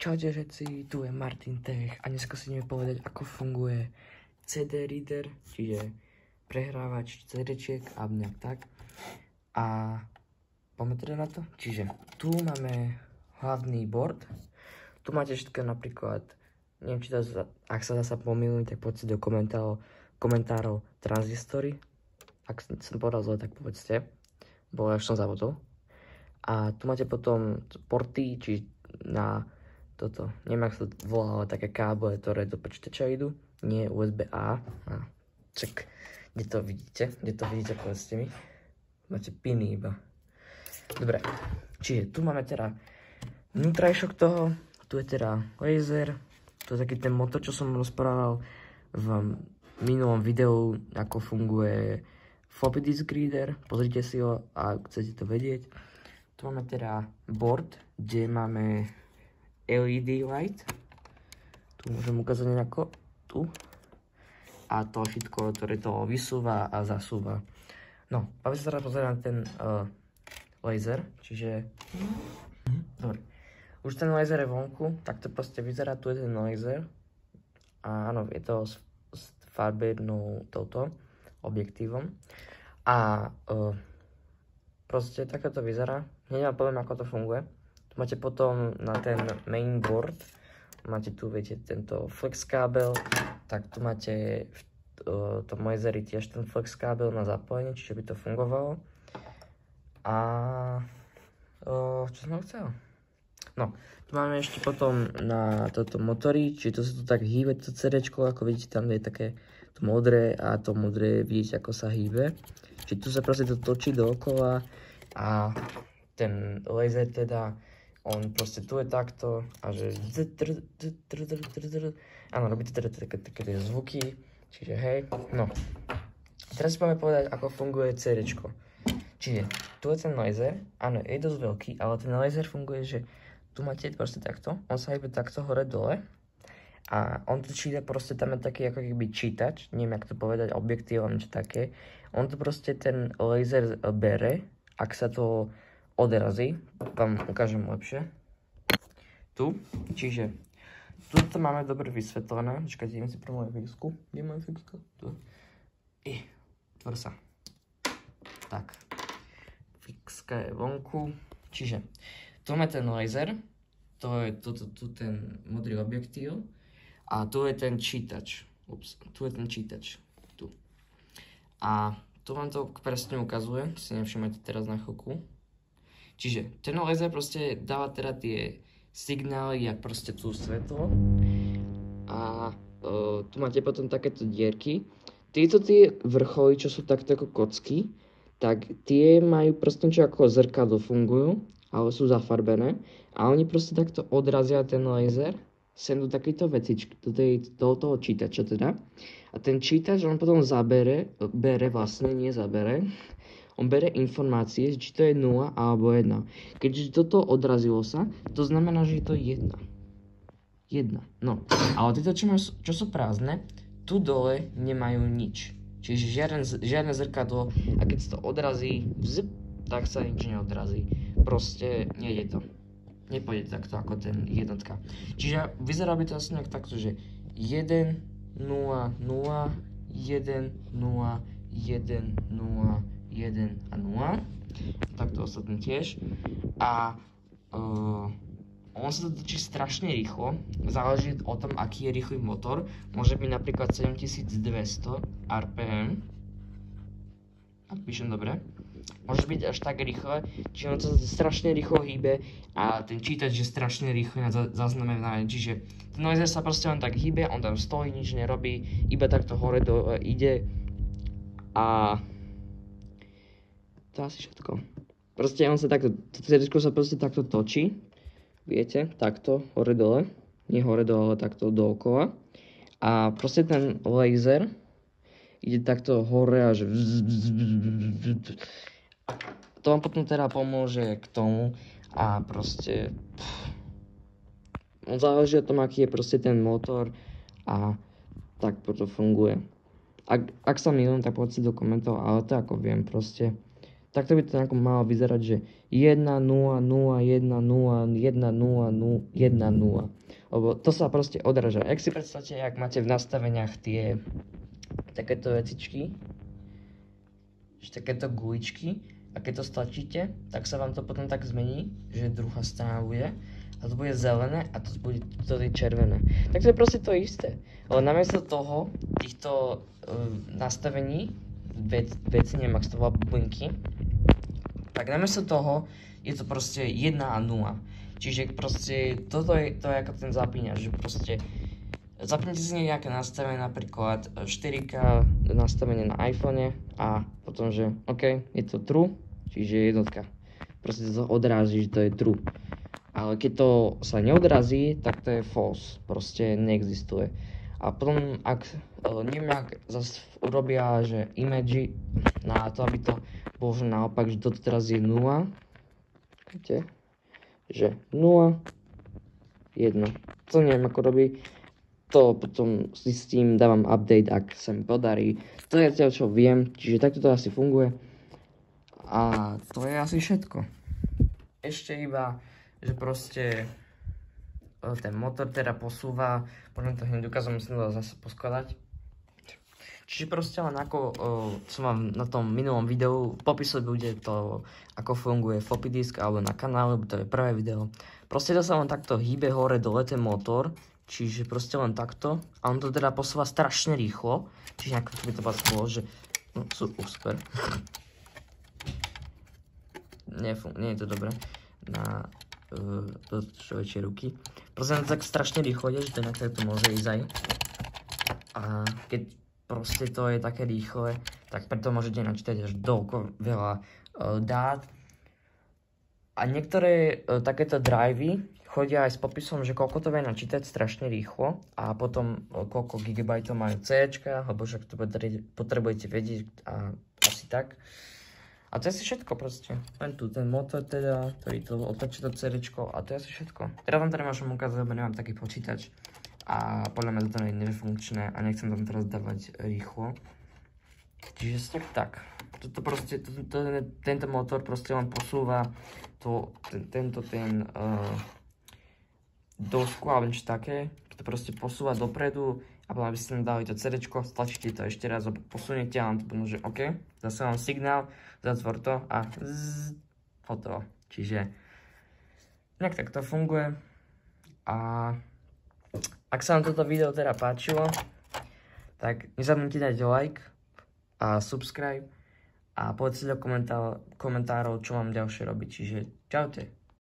Čaute všetci, tu je Martin Tech a dneska si ideme povedať, ako funguje CD reader, čiže prehrávač CD-čiek a nejak tak. A poďme teda na to. Čiže tu máme hlavný board, tu máte všetko napríklad, neviem či to, ak sa zasa pomýlim, tak poďte do komentárov tranzistory. Ak som povedal zle, tak povedzte, bo ja už som zabudol. A tu máte potom porty, či na toto, neviem ak sa to volá, ale také káble, ktoré do počítača idú, nie USB-A. Čak, kde to vidíte, povedzte mi. Máte piny iba. Dobre, čiže tu máme teda vnútrajšok toho, tu je teda laser, tu je taký ten motor, čo som rozprával v minulom videu, ako funguje floppy disk reader, pozrite si ho, ak chcete to vedieť. Tu máme teda board, kde máme LED light, tu môžem ukázať nejako, tu, a to všetko, ktoré to vysúva a zasúva. No, aby sa teraz pozrieť na ten laser, čiže, dobre, už ten laser je vonku, tak to proste vyzerá, tu je ten laser, a áno, je to s farbnou touto objektívom, a proste takto to vyzerá, hneď vám poviem, ako to funguje. Tu máte potom na ten main board, máte tu, viete, tento flex kábel, tak tu máte v tom laseri tiež ten flex kábel na zapojenie, čiže by to fungovalo. A čo som chcel? No, tu máme ešte potom na toto motory, čiže to sa tu tak hýbe, to CDčko, ako vidíte, tam je také to modré a to modré, vidíte, ako sa hýbe. Čiže tu sa proste to točí dookola a ten laser teda, on proste tu je takto a že áno, robí to teda také zvuky, čiže hej, no. Teraz si poďme povedať, ako funguje CDčko. Čiže tu je ten laser, áno, je dosť veľký, ale ten laser funguje, že tu máte proste takto, on sa hýbe takto hore-dole a on to číta, proste tam je taký ako keby čítač, neviem jak to povedať, objektív, niečo také. On to proste ten laser bere, ak sa to odrazí, vám ukážem lepšie. Tu, čiže tu máme dobre vysvetlené. Počkajte, idem si pre moju fixku. Kde je moja fixka? Tu. Tvor sa. Tak. Fixka je vonku. Čiže tu máme ten laser. To je tu ten modrý objektív. A tu je ten čítač. Ups, tu je ten čítač. Tu. A tu vám to presne ukazuje. Si nevšimajte teraz na chvíľku. Čiže ten laser proste dáva teda tie signály, jak proste tu svetlo. A tu máte potom takéto dierky. Tieto tie vrcholy, čo sú takto ako kocky, tak tie majú proste niečo ako zrkadlo fungujú, ale sú zafarbené. A oni proste takto odrazia ten laser sem do takejto vecičky, do toho čítača teda. A ten čítač on potom on bere informácie, či to je 0 alebo 1. Keďže toto odrazilo sa, to znamená, že je to 1. 1. No, ale tieto, čo sú prázdne, tu dole nemajú nič. Čiže žiadne zrkadlo a keď sa to odrazí, tak sa nič neodrazí. Proste nejde to. Nepôjde takto ako ten jednotka. Čiže vyzerá by to asi nejak takto, že 1, 0, 0, 1, 0, 1, 0, 1 a 0. Takto ostatné tiež. A on sa to točí strašne rýchlo. Záleží o tom, aký je rýchly motor. Môže byť napríklad 7200 RPM. Ak píšem dobre. Môže byť až tak rýchle, čiže on sa strašne rýchlo hýbe a ten čítač je strašne rýchly na zaznamenanie. Čiže ten laser sa proste len tak hýbe, on tam stojí, nič nerobí, iba takto hore dole ide a to asi všetko. Proste on sa takto, CDčko sa proste takto točí, viete, takto, hore dole, nie hore dole, ale takto dookola. A proste ten laser ide takto hore až to vám potom teda pomôže k tomu a proste záleží o tom, aký je proste ten motor a tak to funguje. Ak sa mýlim, tak poďte do komentov, ale to ako viem proste. takto by to nejako malo vyzerať, že 1, 0, 0, 1, 0, 1, 0, 1, 0, 0. Lebo to sa proste odráža. Jak si predstavte, jak máte v nastaveniach tie takéto vecičky, takéto guličky, a keď to stlačíte, tak sa vám to potom tak zmení, že druhá strana bude, a to bude zelené a to bude červené. Tak to je proste to isté. Ale namiesto toho, týchto nastavení, veci, neviem, ak to volá bublinky, tak namiesto toho je to proste 1 a 0. Čiže proste toto je ako ten zapínač, že proste zapnite si nejaké nastavenie, napríklad 4K nastavenie na iPhone a potom, že OK, je to true, čiže jednotka. Proste to odráži, že to je true. Ale keď to sa neodrazí, tak to je false, proste neexistuje. A potom, ak neviem, ak zase urobia, že image na to, aby to bolo že naopak, že toto teraz je 0, vidíte, že 0, 1, to neviem, ako robí, to potom si s tým dávam update, ak sa mi podarí. To je to, čo viem, čiže takto to asi funguje. A to je asi všetko. Ešte iba, že proste ten motor teda posúva, možno to hneď ukázam, musím to zase poskladať. Čiže proste len ako som vám na tom minulom videu, v popise bude to, ako funguje floppy disk, alebo na kanále, lebo to je prvé video. Proste to sa len takto hýbe hore dole ten motor, čiže proste len takto. A on to teda posúva strašne rýchlo, čiže nejako by to vás bolo, že no, super. Nie je to dobré na človečie ruky. Proste to tak strašne rýchlo ide, že to inak to môže ísť aj. A keď proste to je také rýchle, tak preto môžete načítať až doľko veľa dát. A niektoré takéto drivey chodia aj s popisom, že koľko to vie načítať strašne rýchlo a potom koľko gigabajtov majú CDčka, alebo však to potrebujete vedieť a asi tak. A to je asi všetko proste. Len tu ten motor teda, ktorý to otočí to CDčko a to je asi všetko. Teraz vám teda môžem ukázať, lebo nemám taký počítač a podľa mňa to je nefunkčné a nechcem tam teraz dávať rýchlo. Čiže tak. Toto proste, tento motor proste len posúva dosku alebo niečo také. To proste posúva dopredu a potom aby ste tam dali to CDčko, stlačíte to ešte raz a posuniete a vám to pomôže OK. Zase vám signál, zatvor to a hotovo. Čiže nejak tak to funguje. A ak sa vám toto video teda páčilo, tak nezabudnite dať like a subscribe a povedzte do komentárov, čo mám ďalšie robiť. Čiže čaute.